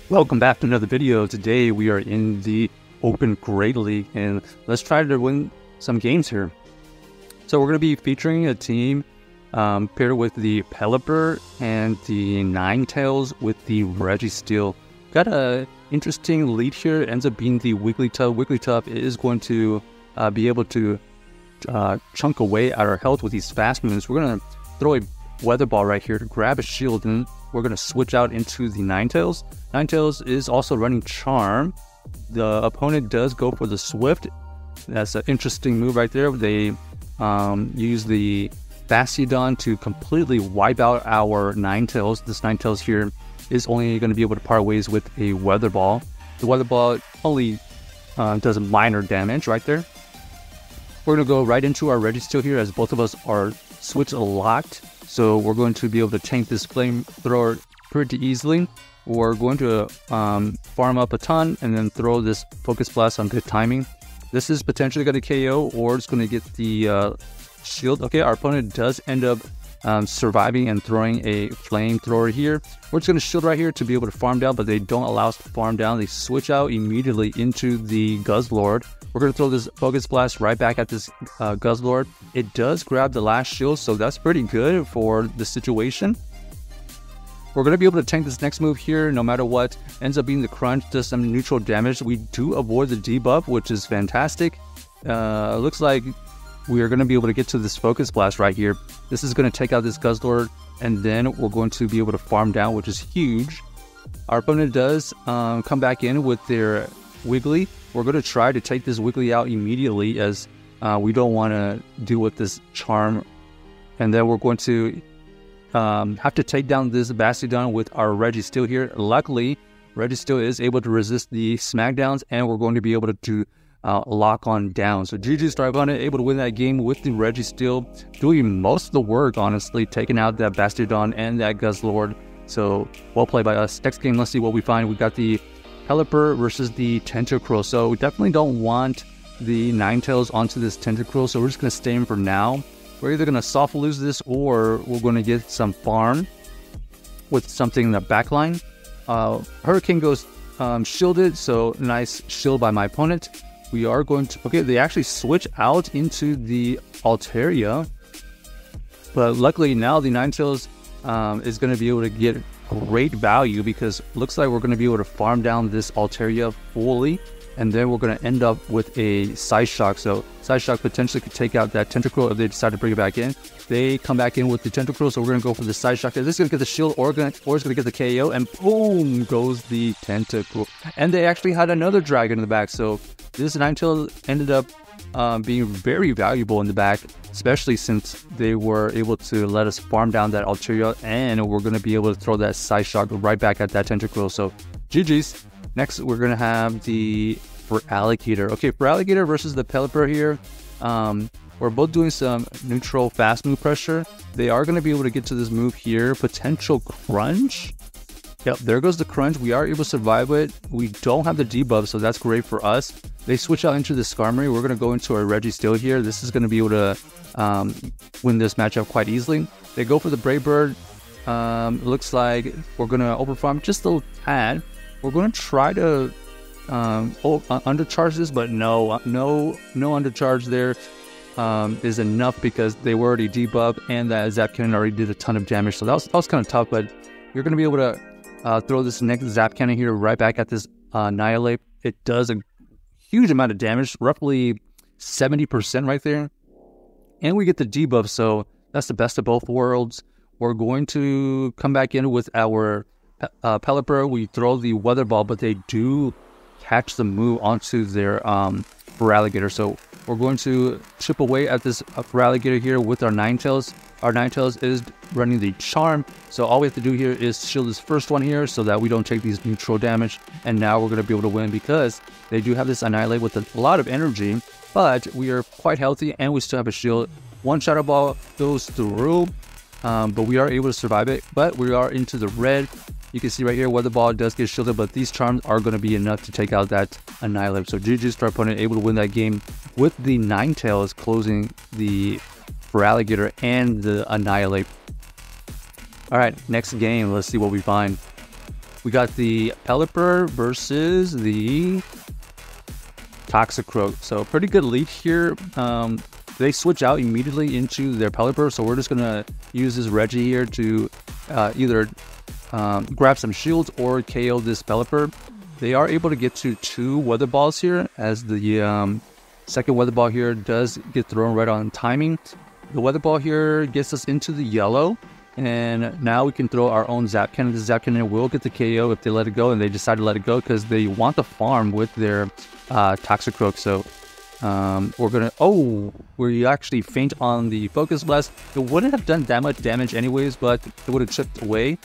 Welcome back to another video. Today we are in the Open Great League and let's try to win some games here. So we're going to be featuring a team paired with the Pelipper and the Ninetales with the Registeel. Got a interesting lead here. It ends up being the Wigglytuff. Wigglytuff is going to be able to chunk away at our health with these fast moves. We're going to throw a weather ball right here to grab a shield, and we're going to switch out into the Ninetales. Ninetales is also running Charm. The opponent does go for the Swift. That's an interesting move right there. They use the Bastiodon to completely wipe out our Ninetales. This Ninetales here is only going to be able to part ways with a Weather Ball. The Weather Ball only does minor damage right there. We're going to go right into our Registeel here as both of us are switch locked. So we're going to be able to tank this flamethrower pretty easily. We're going to farm up a ton and then throw this Focus Blast on good timing. This is potentially going to KO, or it's going to get the shield. Okay, our opponent does end up surviving and throwing a flamethrower here. We're just going to shield right here to be able to farm down, but they don't allow us to farm down. They switch out immediately into the Guzzlord. We're going to throw this Focus Blast right back at this Guzzlord. It does grab the last shield, so that's pretty good for the situation. We're going to be able to tank this next move here no matter what. Ends up being the Crunch, does some neutral damage. We do avoid the debuff, which is fantastic. Looks like we are going to be able to get to this Focus Blast right here. This is going to take out this Guzzlord, and then we're going to be able to farm down, which is huge. Our opponent does come back in with their Wiggly. We're going to try to take this Wiggly out immediately as we don't want to deal with this Charm. And then we're going to have to take down this Bastiodon with our Registeel here. Luckily, Registeel is able to resist the smackdowns, and we're going to be able to lock on down. So GG Starvana able to win that game with the Registeel, doing most of the work, honestly, taking out that Bastiodon and that Guzzlord. So well played by us. Next game, let's see what we find. We got the Pelipper versus the Tentacruel. So we definitely don't want the Ninetales onto this Tentacruel, so we're just going to stay in for now. We're either going to soft lose this, or we're going to get some farm with something in the backline. Hurricane goes shielded, so nice shield by my opponent. We are going to... Okay, they actually switch out into the Altaria. But luckily now the Ninetales is going to be able to get great value, because looks like we're going to be able to farm down this Altaria fully, and then we're going to end up with a Side Shock. So Side Shock potentially could take out that Tentacruel if they decide to bring it back in. They come back in with the Tentacruel, so we're going to go for the Side Shock. This is going to get the shield, or it's going to get the KO, and boom goes the Tentacruel. And they actually had another dragon in the back, so this Ninetales ended up being very valuable in the back, especially since they were able to let us farm down that Altaria, and we're going to be able to throw that Side Shock right back at that Tentacruel. So GG's. Next, we're going to have the Feraligatr. Okay, Feraligatr versus the Pelipper here. We're both doing some neutral fast move pressure. They are going to be able to get to this move here. Potential Crunch. Yep, there goes the Crunch. We are able to survive it. We don't have the debuff, so that's great for us. They switch out into the Skarmory. We're going to go into our Registeel here. This is going to be able to win this matchup quite easily. They go for the Brave Bird. Looks like we're going to overfarm just a little tad. We're going to try to undercharge this, but no undercharge there is enough, because they were already debuffed, and that Zap Cannon already did a ton of damage. So that was kind of tough, but you're going to be able to throw this next Zap Cannon here right back at this Annihilate. It does a huge amount of damage, roughly 70% right there. And we get the debuff, so that's the best of both worlds. We're going to come back in with our Pelipper. We throw the Weather Ball, but they do catch the move onto their Feraligatr. So we're going to chip away at this Feraligatr here with our Ninetales. Our Ninetales is running the Charm, so all we have to do here is shield this first one here so that we don't take these neutral damage. And now we're going to be able to win, because they do have this Annihilate with a lot of energy, but we are quite healthy and we still have a shield. One Shadow Ball goes through, but we are able to survive it. But we are into the red. You can see right here, Weather Ball does get shielded, but these charms are going to be enough to take out that Annihilate. So GG's to our opponent, able to win that game with the Ninetales closing the Feraligatr and the Annihilate. Alright, next game, let's see what we find. we got the Pelipper versus the Toxicroak. So pretty good lead here. They switch out immediately into their Pelipper, so we're just gonna use this Reggie here to either grab some shields or KO this Pelipper. They are able to get to 2 Weather Balls here, as the second Weather Ball here does get thrown right on timing. The Weather Ball here gets us into the yellow, and now we can throw our own Zap Cannon. The Zap Cannon will get the KO if they let it go, and they decide to let it go because they want the farm with their Toxicroak. So we're gonna, we actually faint on the Focus Blast. It wouldn't have done that much damage anyways, but it would have chipped away.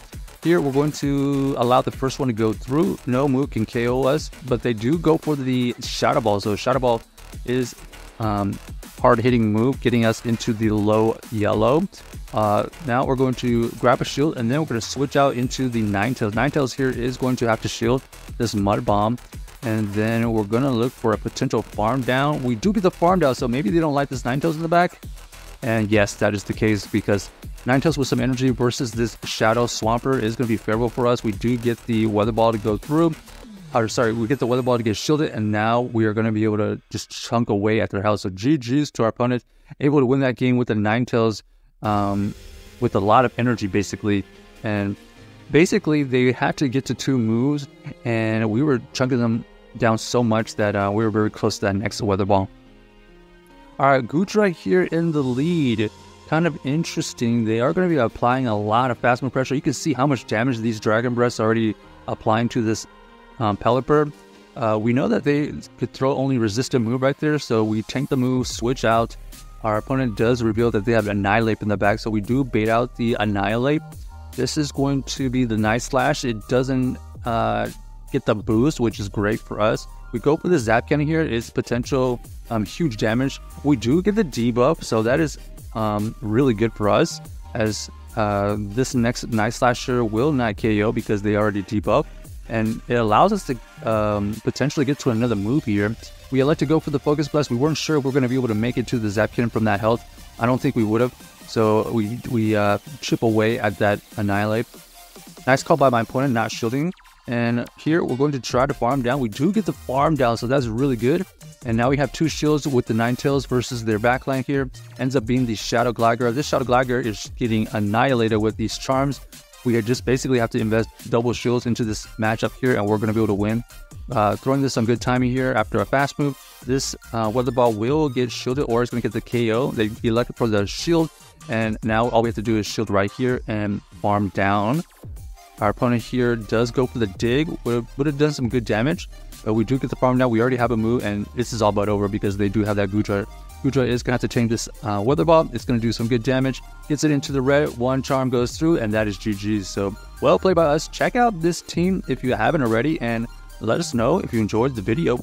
Here we're going to allow the first one to go through. No move can KO us, but they do go for the Shadow Ball. So Shadow Ball is hard hitting move, getting us into the low yellow. Now we're going to grab a shield, and then we're going to switch out into the Ninetales. Ninetales here is going to have to shield this Mud Bomb, and then we're going to look for a potential farm down. We do get the farm down, so maybe they don't like this Ninetales in the back. And yes, that is the case, because Ninetales with some energy versus this Shadow Swampert is going to be favorable for us. We do get the Weather Ball to go through. We get the Weather Ball to get shielded, and now we are going to be able to just chunk away at their health. So GG's to our opponent, able to win that game with the Ninetales with a lot of energy, basically. And basically, they had to get to 2 moves, and we were chunking them down so much that we were very close to that next Weather Ball. Alright, Goodra here in the lead. Kind of interesting. They are going to be applying a lot of fast move pressure. You can see how much damage these Dragon Breaths are already applying to this Pelipper. We know that they could throw only resistant move right there, so we tank the move, switch out. Our opponent does reveal that they have Annihilate in the back, so we do bait out the Annihilate. This is going to be the Night Slash. It doesn't get the boost, which is great for us. We go for the Zap Cannon here. It's potential huge damage. We do get the debuff, so that is really good for us, as this next Night Slasher will not KO because they already debuff, and it allows us to potentially get to another move here. We elect to go for the Focus Blast. We weren't sure if we were going to be able to make it to the Zap Cannon from that health. I don't think we would have, so we chip away at that Annihilate. Nice call by my opponent, not shielding. And here we're going to try to farm down. We do get the farm down, so that's really good. And now we have 2 shields with the Ninetales versus their backline here. Ends up being the Shadow Glider. This Shadow Glider is getting annihilated with these charms. We just basically have to invest double shields into this matchup here, and we're going to be able to win. Throwing this on good timing here after a fast move. This Weather Ball will get shielded, or it's going to get the KO. They elected for the shield, and now all we have to do is shield right here and farm down. Our opponent here does go for the dig. Would have done some good damage, but we do get the farm down. We already have a move, and this is all but over because they do have that Goodra. Goodra is going to have to change this Weather Ball. It's going to do some good damage. Gets it into the red. 1 charm goes through, and that is GG's. So, well played by us. Check out this team if you haven't already, and let us know if you enjoyed the video.